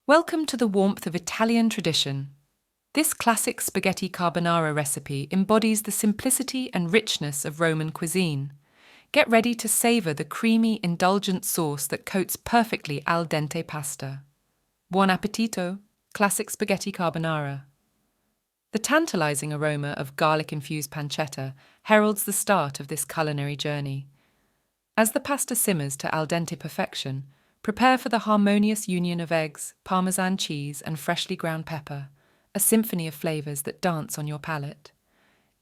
Welcome to the warmth of Italian tradition. This classic spaghetti carbonara recipe embodies the simplicity and richness of Roman cuisine. Get ready to savor the creamy, indulgent sauce that coats perfectly al dente pasta. Buon appetito! Classic Spaghetti Carbonara. The tantalizing aroma of garlic-infused pancetta heralds the start of this culinary journey. As the pasta simmers to al dente perfection, prepare for the harmonious union of eggs, Parmesan cheese, and freshly ground pepper, a symphony of flavors that dance on your palate.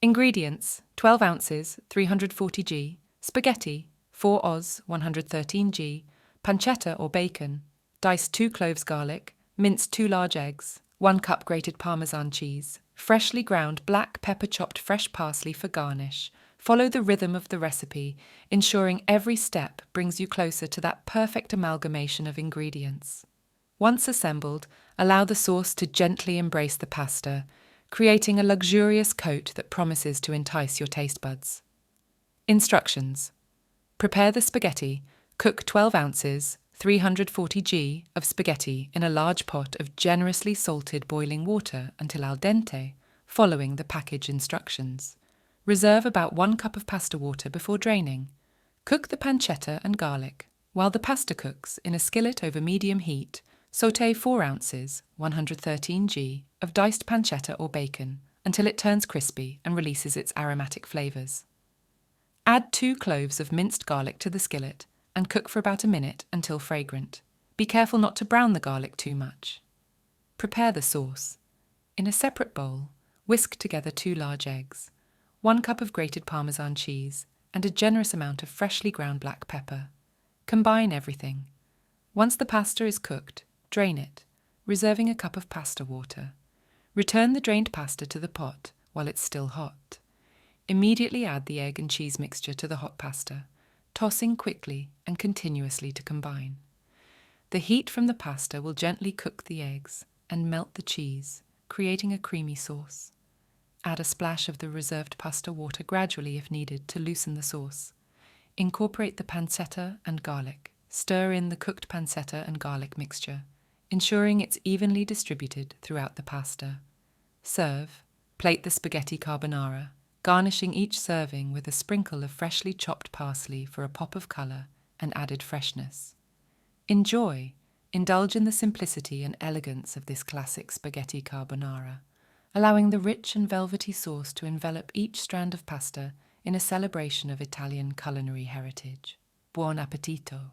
Ingredients: 12 ounces, 340 g, spaghetti, 4 oz, 113 g, pancetta or bacon, diced 2 cloves garlic, minced 2 large eggs, 1 cup grated Parmesan cheese, freshly ground black pepper, chopped fresh parsley for garnish. Follow the rhythm of the recipe, ensuring every step brings you closer to that perfect amalgamation of ingredients. Once assembled, allow the sauce to gently embrace the pasta, creating a luxurious coat that promises to entice your taste buds. Instructions: prepare the spaghetti. Cook 12 ounces, 340 g of spaghetti in a large pot of generously salted boiling water until al dente, following the package instructions. Reserve about 1 cup of pasta water before draining. Cook the pancetta and garlic. While the pasta cooks in a skillet over medium heat, sauté 4 ounces, 113 g of diced pancetta or bacon until it turns crispy and releases its aromatic flavors. Add 2 cloves of minced garlic to the skillet and cook for about a minute until fragrant. Be careful not to brown the garlic too much. Prepare the sauce. In a separate bowl, whisk together 2 large eggs, 1 cup of grated Parmesan cheese, and a generous amount of freshly ground black pepper. Combine everything. Once the pasta is cooked, drain it, reserving a cup of pasta water. Return the drained pasta to the pot while it's still hot. Immediately add the egg and cheese mixture to the hot pasta, tossing quickly and continuously to combine. The heat from the pasta will gently cook the eggs and melt the cheese, creating a creamy sauce. Add a splash of the reserved pasta water gradually if needed to loosen the sauce. Incorporate the pancetta and garlic. Stir in the cooked pancetta and garlic mixture, ensuring it's evenly distributed throughout the pasta. Serve. Plate the spaghetti carbonara, garnishing each serving with a sprinkle of freshly chopped parsley for a pop of color and added freshness. Enjoy. Indulge in the simplicity and elegance of this classic spaghetti carbonara, allowing the rich and velvety sauce to envelop each strand of pasta in a celebration of Italian culinary heritage. Buon appetito!